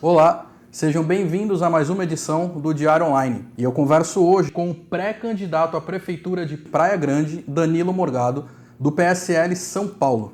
Olá, sejam bem-vindos a mais uma edição do Diário Online. E eu converso hoje com o pré-candidato à Prefeitura de Praia Grande, Danilo Morgado, do PSL São Paulo.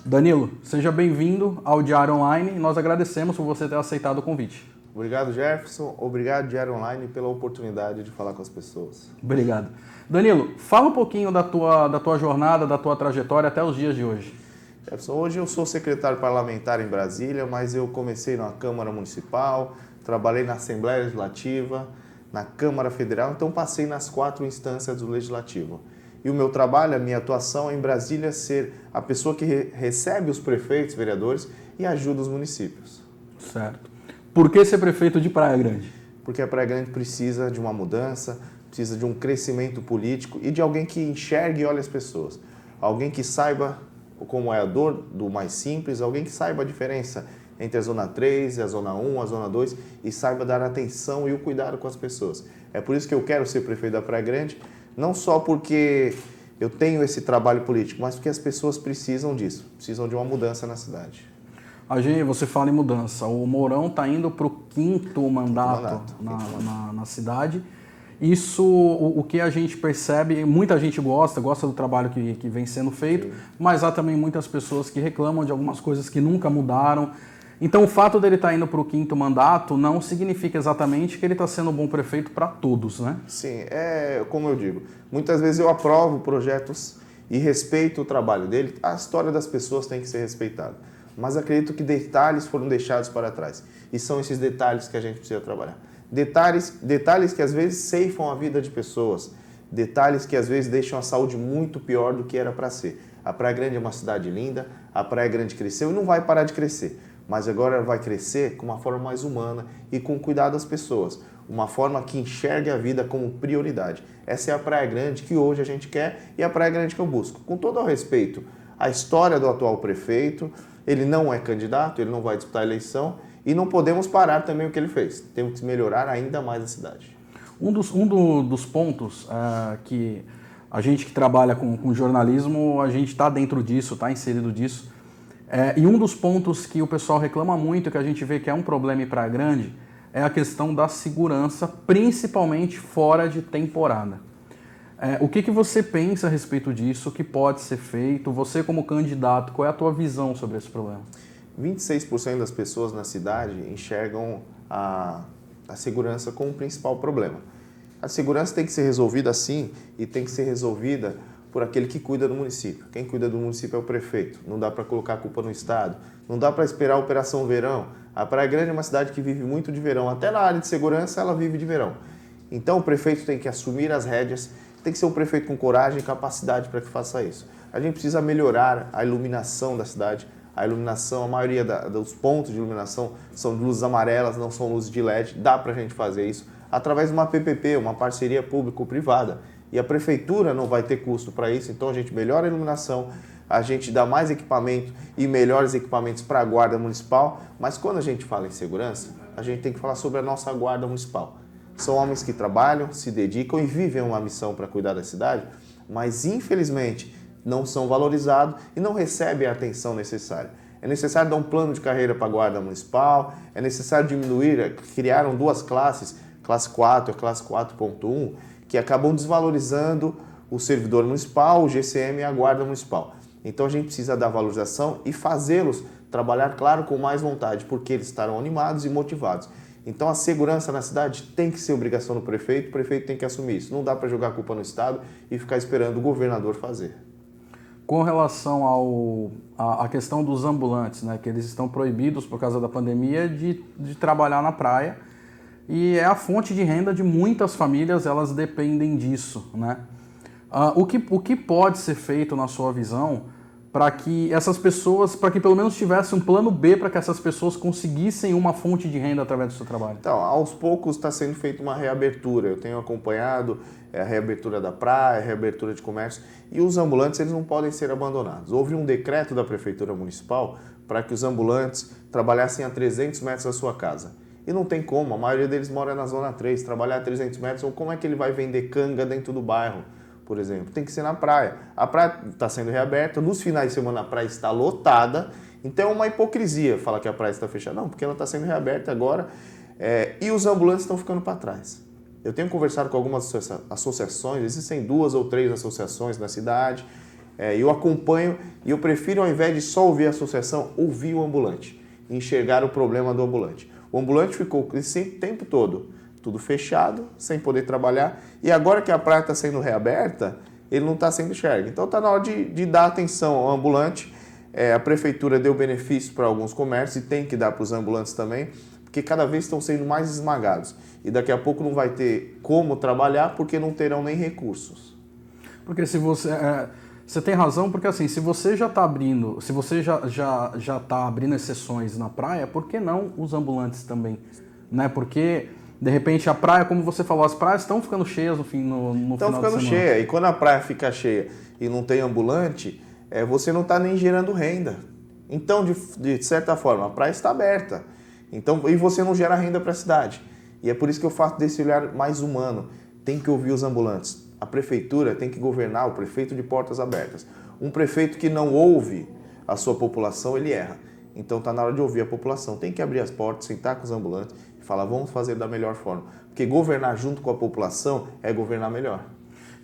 Danilo, seja bem-vindo ao Diário Online e nós agradecemos por você ter aceitado o convite. Obrigado, Jefferson. Obrigado, Diário Online, pela oportunidade de falar com as pessoas. Obrigado. Danilo, fala um pouquinho da tua jornada, da tua trajetória até os dias de hoje. Jefferson, hoje eu sou secretário parlamentar em Brasília, mas eu comecei na Câmara Municipal, trabalhei na Assembleia Legislativa, na Câmara Federal, então passei nas 4 instâncias do Legislativo. E o meu trabalho, a minha atuação é em Brasília ser a pessoa que recebe os prefeitos, vereadores e ajuda os municípios. Certo. Por que ser prefeito de Praia Grande? Porque a Praia Grande precisa de uma mudança, precisa de um crescimento político e de alguém que enxergue e olhe as pessoas. Alguém que saiba como é a dor do mais simples, alguém que saiba a diferença entre a Zona 3, a Zona 1, a Zona 2 e saiba dar atenção e o cuidado com as pessoas. É por isso que eu quero ser prefeito da Praia Grande, não só porque eu tenho esse trabalho político, mas porque as pessoas precisam disso, precisam de uma mudança na cidade. Você fala em mudança. O Mourão está indo para o 5º mandato na cidade. Isso, o que a gente percebe, muita gente gosta do trabalho que vem sendo feito, sim, mas há também muitas pessoas que reclamam de algumas coisas que nunca mudaram. Então, o fato dele estar indo para o 5º mandato não significa exatamente que ele está sendo um bom prefeito para todos, né? Sim, como eu digo, muitas vezes eu aprovo projetos e respeito o trabalho dele, a história das pessoas tem que ser respeitada. Mas acredito que detalhes foram deixados para trás. E são esses detalhes que a gente precisa trabalhar. Detalhes que às vezes ceifam a vida de pessoas. Detalhes que às vezes deixam a saúde muito pior do que era para ser. A Praia Grande é uma cidade linda, a Praia Grande cresceu e não vai parar de crescer. Mas agora ela vai crescer com uma forma mais humana e com cuidado às pessoas. Uma forma que enxergue a vida como prioridade. Essa é a Praia Grande que hoje a gente quer e a Praia Grande que eu busco. Com todo o respeito à história do atual prefeito, ele não é candidato, ele não vai disputar a eleição e não podemos parar também o que ele fez. Temos que melhorar ainda mais a cidade. Um dos pontos que a gente que trabalha com jornalismo, a gente está dentro disso, está inserido disso. E um dos pontos que o pessoal reclama muito, que a gente vê que é um problema em Praia Grande, é a questão da segurança, principalmente fora de temporada. O que você pensa a respeito disso? O que pode ser feito? Você como candidato, qual é a tua visão sobre esse problema? 26% das pessoas na cidade enxergam a segurança como o principal problema. A segurança tem que ser resolvida sim e tem que ser resolvida por aquele que cuida do município. Quem cuida do município é o prefeito. Não dá para colocar a culpa no Estado. Não dá para esperar a Operação Verão. A Praia Grande é uma cidade que vive muito de verão. Até na área de segurança ela vive de verão. Então o prefeito tem que assumir as rédeas. Tem que ser um prefeito com coragem e capacidade para que faça isso. A gente precisa melhorar a iluminação da cidade. A iluminação, a maioria dos pontos de iluminação são de luzes amarelas, não são luzes de LED. Dá para a gente fazer isso através de uma PPP, uma parceria público-privada. E a prefeitura não vai ter custo para isso, então a gente melhora a iluminação, a gente dá mais equipamento e melhores equipamentos para a guarda municipal. Mas quando a gente fala em segurança, a gente tem que falar sobre a nossa guarda municipal. São homens que trabalham, se dedicam e vivem uma missão para cuidar da cidade, mas infelizmente não são valorizados e não recebem a atenção necessária. É necessário dar um plano de carreira para a Guarda Municipal, é necessário diminuir, criaram 2 classes, classe 4 e classe 4.1, que acabam desvalorizando o servidor municipal, o GCM e a Guarda Municipal. Então a gente precisa dar valorização e fazê-los trabalhar, claro, com mais vontade, porque eles estarão animados e motivados. Então a segurança na cidade tem que ser obrigação do prefeito, o prefeito tem que assumir isso. Não dá para jogar a culpa no Estado e ficar esperando o governador fazer. Com relação à questão dos ambulantes, né, que eles estão proibidos por causa da pandemia de trabalhar na praia e é a fonte de renda de muitas famílias, elas dependem disso, né? O que pode ser feito na sua visão para que essas pessoas, para que pelo menos tivesse um plano B para que essas pessoas conseguissem uma fonte de renda através do seu trabalho? Então, aos poucos está sendo feita uma reabertura. Eu tenho acompanhado a reabertura da praia, a reabertura de comércio, e os ambulantes eles não podem ser abandonados. Houve um decreto da Prefeitura Municipal para que os ambulantes trabalhassem a 300 metros da sua casa. E não tem como, a maioria deles mora na Zona 3, trabalhar a 300 metros, ou como é que ele vai vender canga dentro do bairro? Por exemplo, tem que ser na praia. A praia está sendo reaberta, nos finais de semana a praia está lotada, Então é uma hipocrisia falar que a praia está fechada. Não, porque ela está sendo reaberta agora e os ambulantes estão ficando para trás. Eu tenho conversado com algumas associações, existem 2 ou 3 associações na cidade, eu acompanho e eu prefiro, ao invés de só ouvir a associação, ouvir o ambulante, enxergar o problema do ambulante. O ambulante ficou esse tempo todo, tudo fechado, sem poder trabalhar, e agora que a praia está sendo reaberta, ele não está sendo enxergue. Então está na hora de dar atenção ao ambulante. A prefeitura deu benefício para alguns comércios e tem que dar para os ambulantes também, porque cada vez estão sendo mais esmagados. E daqui a pouco não vai ter como trabalhar porque não terão nem recursos. Porque se você... Você tem razão, porque assim, se você já está abrindo, se você já está abrindo exceções na praia, por que não os ambulantes também? Né? Porque, de repente, a praia, como você falou, as praias estão ficando cheias no final de semana. Estão ficando cheias. E quando a praia fica cheia e não tem ambulante, você não está nem gerando renda. Então, de certa forma, a praia está aberta. Então, e você não gera renda para a cidade. E é por isso que eu faço desse olhar mais humano. Tem que ouvir os ambulantes. A prefeitura tem que governar, o prefeito de portas abertas. Um prefeito que não ouve a sua população, ele erra. Então está na hora de ouvir a população. Tem que abrir as portas, sentar com os ambulantes e falar, vamos fazer da melhor forma. Porque governar junto com a população é governar melhor.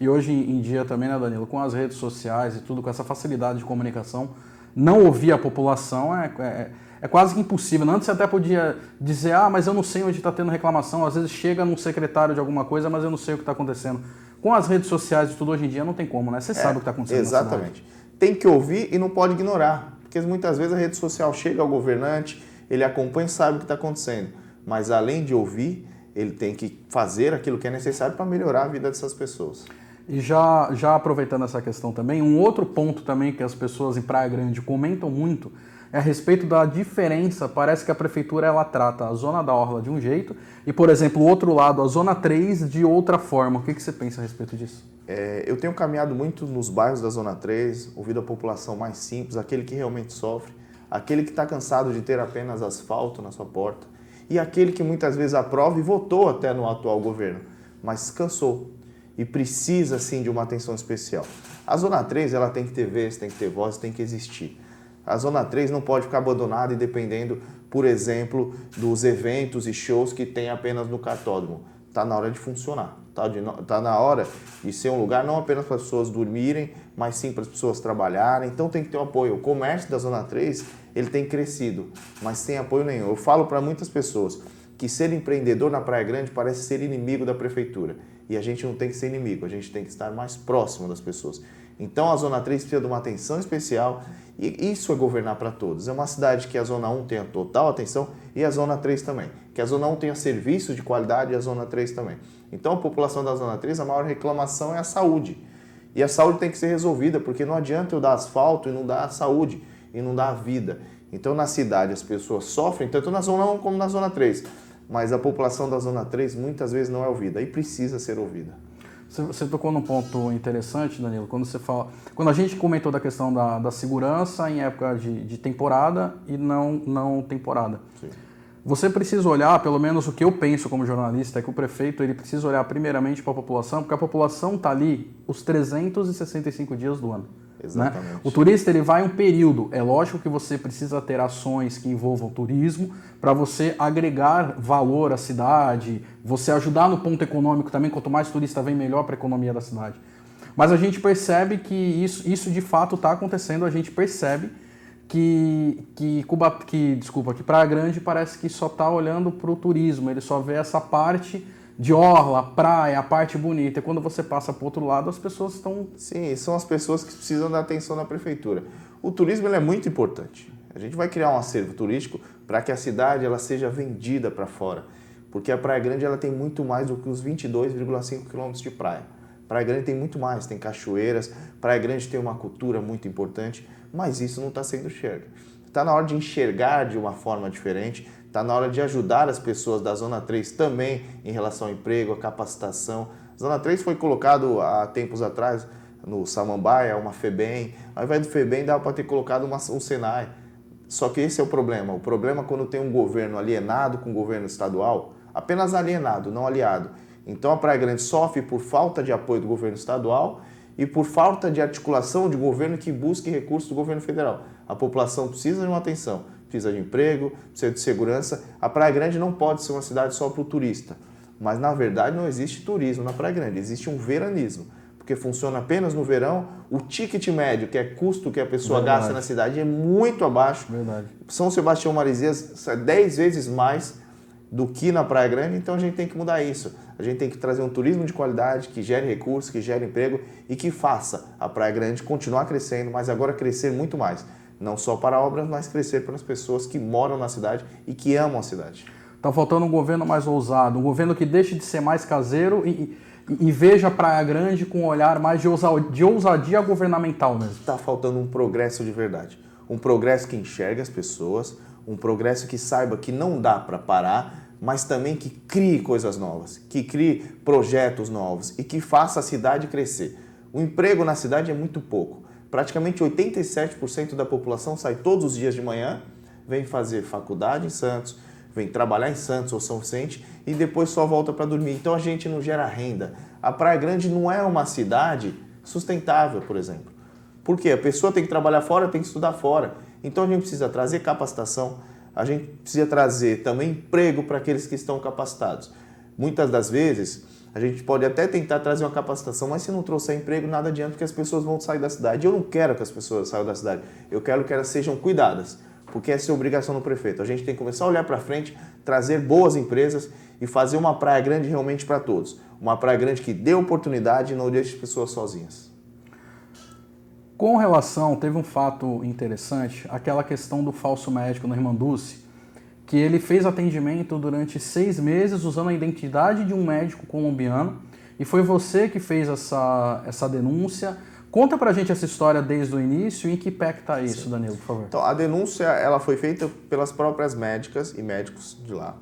E hoje em dia também, né, Danilo, com as redes sociais e tudo, com essa facilidade de comunicação, não ouvir a população é quase que impossível. Antes você até podia dizer, mas eu não sei onde está tendo reclamação. Às vezes chega num secretário de alguma coisa, mas eu não sei o que está acontecendo. Com as redes sociais e tudo hoje em dia não tem como, né? Você sabe o que está acontecendo exatamente. na cidade. Tem que ouvir e não pode ignorar. Porque muitas vezes a rede social chega ao governante, ele acompanha e sabe o que está acontecendo. Mas além de ouvir, ele tem que fazer aquilo que é necessário para melhorar a vida dessas pessoas. E já aproveitando essa questão também, um outro ponto também que as pessoas em Praia Grande comentam muito é a respeito da diferença. Parece que a prefeitura ela trata a zona da orla de um jeito e, por exemplo, o outro lado, a zona 3, de outra forma. O que você pensa a respeito disso? Eu tenho caminhado muito nos bairros da zona 3, ouvido a população mais simples, aquele que realmente sofre, aquele que está cansado de ter apenas asfalto na sua porta e aquele que muitas vezes aprova e votou até no atual governo, mas cansou e precisa sim de uma atenção especial. A zona 3 ela tem que ter vez, tem que ter voz, tem que existir. A zona 3 não pode ficar abandonada e dependendo, por exemplo, dos eventos e shows que tem apenas no cartódromo. Está na hora de funcionar. Está na hora de ser um lugar não apenas para as pessoas dormirem, mas sim para as pessoas trabalharem. Então tem que ter um apoio. O comércio da zona 3 ele tem crescido, mas sem apoio nenhum. Eu falo para muitas pessoas que ser empreendedor na Praia Grande parece ser inimigo da prefeitura. E a gente não tem que ser inimigo, a gente tem que estar mais próximo das pessoas. Então a Zona 3 precisa de uma atenção especial e isso é governar para todos. É uma cidade que a Zona 1 tenha total atenção e a Zona 3 também. Que a Zona 1 tenha serviços de qualidade e a Zona 3 também. Então a população da Zona 3, a maior reclamação é a saúde. E a saúde tem que ser resolvida, porque não adianta eu dar asfalto e não dar a saúde, e não dar a vida. Então na cidade as pessoas sofrem, tanto na Zona 1 como na Zona 3. Mas a população da Zona 3 muitas vezes não é ouvida e precisa ser ouvida. Você tocou num ponto interessante, Danilo, quando a gente comentou da questão da segurança em época de temporada e não temporada. Sim. Você precisa olhar, pelo menos o que eu penso como jornalista, é que o prefeito ele precisa olhar primeiramente para a população, porque a população está ali os 365 dias do ano. Exatamente. Né? O turista ele vai um período. É lógico que você precisa ter ações que envolvam turismo para você agregar valor à cidade, você ajudar no ponto econômico também. Quanto mais turista vem, melhor para a economia da cidade. Mas a gente percebe que isso de fato está acontecendo. A gente percebe que Praia Grande parece que só está olhando para o turismo. Ele só vê essa parte de orla, praia, a parte bonita. E quando você passa para o outro lado, as pessoas estão... Sim, são as pessoas que precisam da atenção da prefeitura. O turismo ele é muito importante. A gente vai criar um acervo turístico para que a cidade ela seja vendida para fora. Porque a Praia Grande ela tem muito mais do que os 22,5 quilômetros de praia. Praia Grande tem muito mais, tem cachoeiras, Praia Grande tem uma cultura muito importante, mas isso não está sendo enxergado. Está na hora de enxergar de uma forma diferente, está na hora de ajudar as pessoas da Zona 3 também em relação ao emprego, a capacitação. A Zona 3 foi colocado há tempos atrás no Samambaia, uma FEBEM. Ao invés do FEBEM, dava para ter colocado um Senai. Só que esse é o problema. O problema é quando tem um governo alienado com o governo estadual, apenas alienado, não aliado. Então a Praia Grande sofre por falta de apoio do governo estadual e por falta de articulação de governo que busque recursos do governo federal. A população precisa de uma atenção, precisa de emprego, precisa de segurança. A Praia Grande não pode ser uma cidade só para o turista, mas na verdade não existe turismo na Praia Grande, existe um veranismo, porque funciona apenas no verão. O ticket médio, que é custo que a pessoa gasta na cidade, é muito abaixo. Verdade. São Sebastião Marizias é 10 vezes mais do que na Praia Grande, então a gente tem que mudar isso. A gente tem que trazer um turismo de qualidade, que gere recursos, que gere emprego e que faça a Praia Grande continuar crescendo, mas agora crescer muito mais. Não só para obras, mas crescer para as pessoas que moram na cidade e que amam a cidade. Está faltando um governo mais ousado, um governo que deixe de ser mais caseiro e veja a Praia Grande com um olhar mais de ousadia governamental mesmo. Está faltando um progresso de verdade. Um progresso que enxergue as pessoas, um progresso que saiba que não dá para parar, mas também que crie coisas novas, que crie projetos novos e que faça a cidade crescer. O emprego na cidade é muito pouco. Praticamente 87% da população sai todos os dias de manhã, vem fazer faculdade em Santos, vem trabalhar em Santos ou São Vicente e depois só volta para dormir. Então a gente não gera renda. A Praia Grande não é uma cidade sustentável, por exemplo. Por quê? A pessoa tem que trabalhar fora, tem que estudar fora. Então a gente precisa trazer capacitação, a gente precisa trazer também emprego para aqueles que estão capacitados. Muitas das vezes a gente pode até tentar trazer uma capacitação, mas se não trouxer emprego, nada adianta, porque as pessoas vão sair da cidade. Eu não quero que as pessoas saiam da cidade, eu quero que elas sejam cuidadas, porque essa é a obrigação do prefeito. A gente tem que começar a olhar para frente, trazer boas empresas e fazer uma Praia Grande realmente para todos. Uma Praia Grande que dê oportunidade e não deixe as pessoas sozinhas. Com relação, teve um fato interessante, aquela questão do falso médico no Irmanduce, que ele fez atendimento durante 6 meses usando a identidade de um médico colombiano, e foi você que fez essa denúncia. Conta pra gente essa história desde o início e em que pé que tá isso, Danilo, por favor. Então, a denúncia ela foi feita pelas próprias médicas e médicos de lá,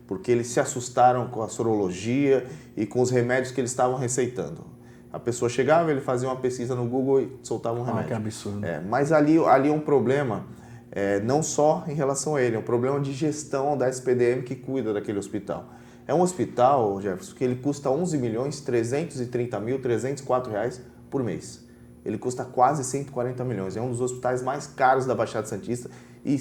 porque eles se assustaram com a sorologia e com os remédios que eles estavam receitando. A pessoa chegava, ele fazia uma pesquisa no Google e soltava um remédio. Que absurdo. Mas ali é um problema, não só em relação a ele, é um problema de gestão da SPDM que cuida daquele hospital. É um hospital, Jefferson, que ele custa R$11.330.304 por mês. Ele custa quase 140 milhões. É um dos hospitais mais caros da Baixada Santista e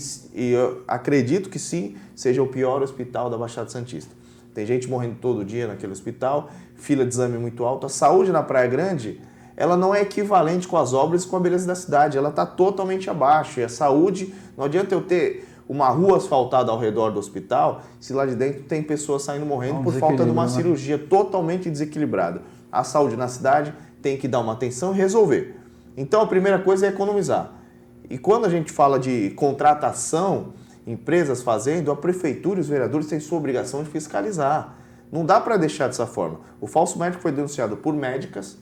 eu acredito que sim, seja o pior hospital da Baixada Santista. Tem gente morrendo todo dia naquele hospital, fila de exame muito alta. A saúde na Praia Grande, ela não é equivalente com as obras e com a beleza da cidade. Ela está totalmente abaixo. E a saúde, não adianta eu ter uma rua asfaltada ao redor do hospital se lá de dentro tem pessoas saindo morrendo por falta de uma cirurgia totalmente desequilibrada. A saúde na cidade tem que dar uma atenção e resolver. Então a primeira coisa é economizar. E quando a gente fala de contratação, empresas fazendo, a prefeitura e os vereadores têm sua obrigação de fiscalizar. Não dá para deixar dessa forma. O falso médico foi denunciado por médicas,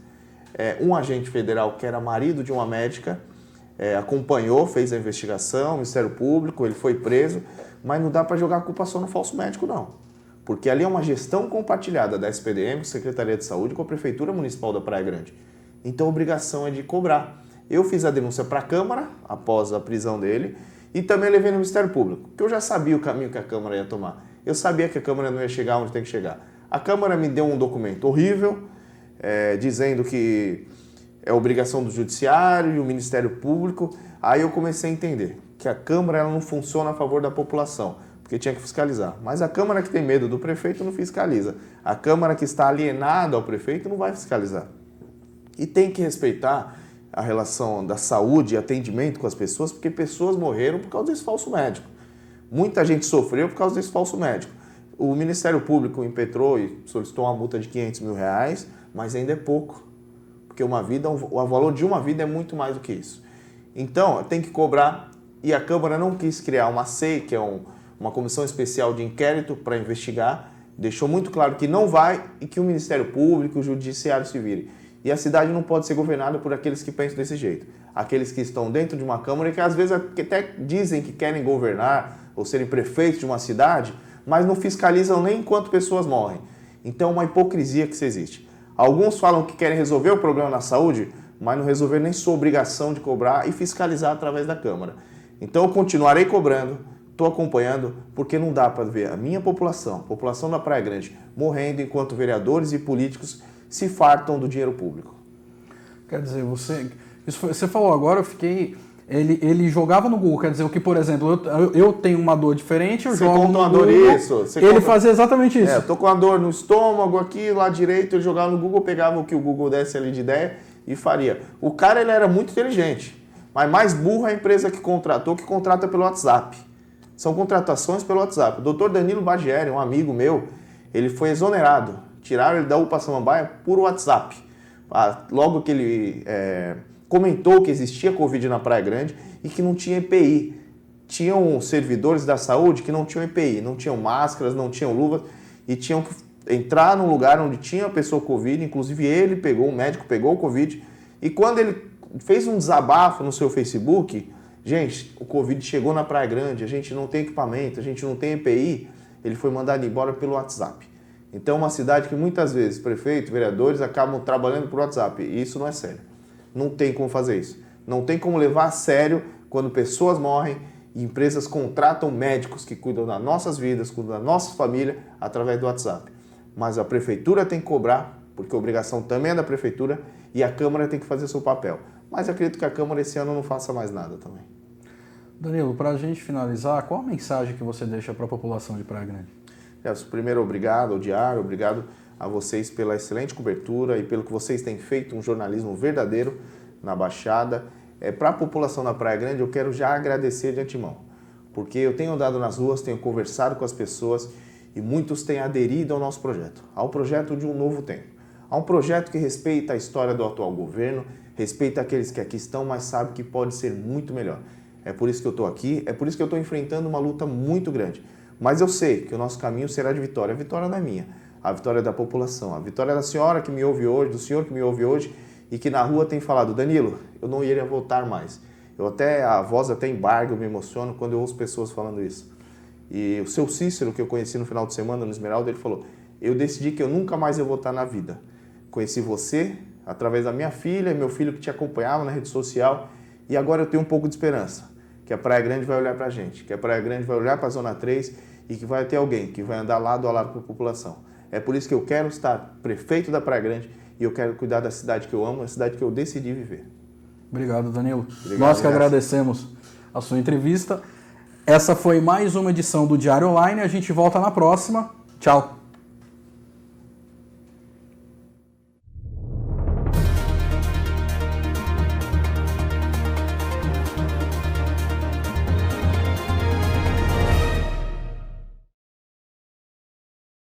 um agente federal que era marido de uma médica, acompanhou, fez a investigação, o Ministério Público, ele foi preso, mas não dá para jogar a culpa só no falso médico, não. Porque ali é uma gestão compartilhada da SPDM, Secretaria de Saúde, com a Prefeitura Municipal da Praia Grande. Então a obrigação é de cobrar. Eu fiz a denúncia para a Câmara, após a prisão dele, e também levei no Ministério Público, porque eu já sabia o caminho que a Câmara ia tomar. Eu sabia que a Câmara não ia chegar onde tem que chegar. A Câmara me deu um documento horrível, dizendo que é obrigação do Judiciário e o Ministério Público. Aí eu comecei a entender que a Câmara ela não funciona a favor da população, porque tinha que fiscalizar. Mas a Câmara que tem medo do prefeito não fiscaliza. A Câmara que está alienada ao prefeito não vai fiscalizar. E tem que respeitar a relação da saúde e atendimento com as pessoas, porque pessoas morreram por causa desse falso médico. Muita gente sofreu por causa desse falso médico. O Ministério Público impetrou e solicitou uma multa de R$500 mil, mas ainda é pouco, porque o valor de uma vida é muito mais do que isso. Então, tem que cobrar, e a Câmara não quis criar uma SEI, que é uma comissão especial de inquérito para investigar, deixou muito claro que não vai e que o Ministério Público e o Judiciário se virem. E a cidade não pode ser governada por aqueles que pensam desse jeito. Aqueles que estão dentro de uma Câmara e que às vezes até dizem que querem governar ou serem prefeitos de uma cidade, mas não fiscalizam nem enquanto pessoas morrem. Então é uma hipocrisia que isso existe. Alguns falam que querem resolver o problema na saúde, mas não resolver nem sua obrigação de cobrar e fiscalizar através da Câmara. Então eu continuarei cobrando, estou acompanhando, porque não dá para ver a minha população, a população da Praia Grande, morrendo enquanto vereadores e políticos se fartam do dinheiro público. Quer dizer, você falou agora, eu fiquei ele jogava no Google. Quer dizer, o que, por exemplo, eu tenho uma dor diferente, eu Você jogo conta no uma dor Google. isso. Ele fazia exatamente isso. Eu tô com uma dor no estômago aqui, lá direito, ele jogava no Google, pegava o que o Google desse ali de ideia e faria. O cara, ele era muito inteligente, mas mais burro é a empresa que contratou, que contrata pelo WhatsApp. São contratações pelo WhatsApp. O Dr. Danilo Bagieri, um amigo meu, ele foi exonerado. Tiraram ele da UPA Samambaia por WhatsApp. Logo que ele comentou que existia Covid na Praia Grande e que não tinha EPI. Tinham servidores da saúde que não tinham EPI, não tinham máscaras, não tinham luvas e tinham que entrar num lugar onde tinha a pessoa Covid, inclusive ele pegou, o médico pegou o Covid, e quando ele fez um desabafo no seu Facebook, gente, o Covid chegou na Praia Grande, a gente não tem equipamento, a gente não tem EPI, ele foi mandado embora pelo WhatsApp. Então é uma cidade que muitas vezes prefeitos, vereadores acabam trabalhando por WhatsApp, e isso não é sério. Não tem como fazer isso. Não tem como levar a sério quando pessoas morrem e empresas contratam médicos que cuidam das nossas vidas, cuidam da nossa família através do WhatsApp. Mas a prefeitura tem que cobrar, porque a obrigação também é da prefeitura, e a Câmara tem que fazer seu papel. Mas acredito que a Câmara esse ano não faça mais nada também. Danilo, para a gente finalizar, qual a mensagem que você deixa para a população de Praia Grande? Primeiro, obrigado ao Diário, obrigado a vocês pela excelente cobertura e pelo que vocês têm feito, um jornalismo verdadeiro na Baixada. Para a população da Praia Grande, eu quero já agradecer de antemão, porque eu tenho andado nas ruas, tenho conversado com as pessoas e muitos têm aderido ao nosso projeto, ao projeto de um novo tempo. Há um projeto que respeita a história do atual governo, respeita aqueles que aqui estão, mas sabe que pode ser muito melhor. É por isso que eu estou aqui, é por isso que eu estou enfrentando uma luta muito grande. Mas eu sei que o nosso caminho será de vitória. A vitória não é minha, a vitória é da população, a vitória é da senhora que me ouve hoje, do senhor que me ouve hoje e que na rua tem falado, Danilo, eu não iria votar mais. A voz até embarga, eu me emociono quando eu ouço pessoas falando isso. E o seu Cícero, que eu conheci no final de semana no Esmeralda, ele falou, eu decidi que eu nunca mais ia votar na vida. Conheci você através da minha filha, meu filho que te acompanhava na rede social e agora eu tenho um pouco de esperança, que a Praia Grande vai olhar pra gente, que a Praia Grande vai olhar para a Zona 3 e que vai ter alguém que vai andar lado a lado com a população. É por isso que eu quero estar prefeito da Praia Grande e eu quero cuidar da cidade que eu amo, a cidade que eu decidi viver. Obrigado, Danilo. Obrigado, Nós que agradecemos a sua entrevista. Essa foi mais uma edição do Diário Online. A gente volta na próxima. Tchau.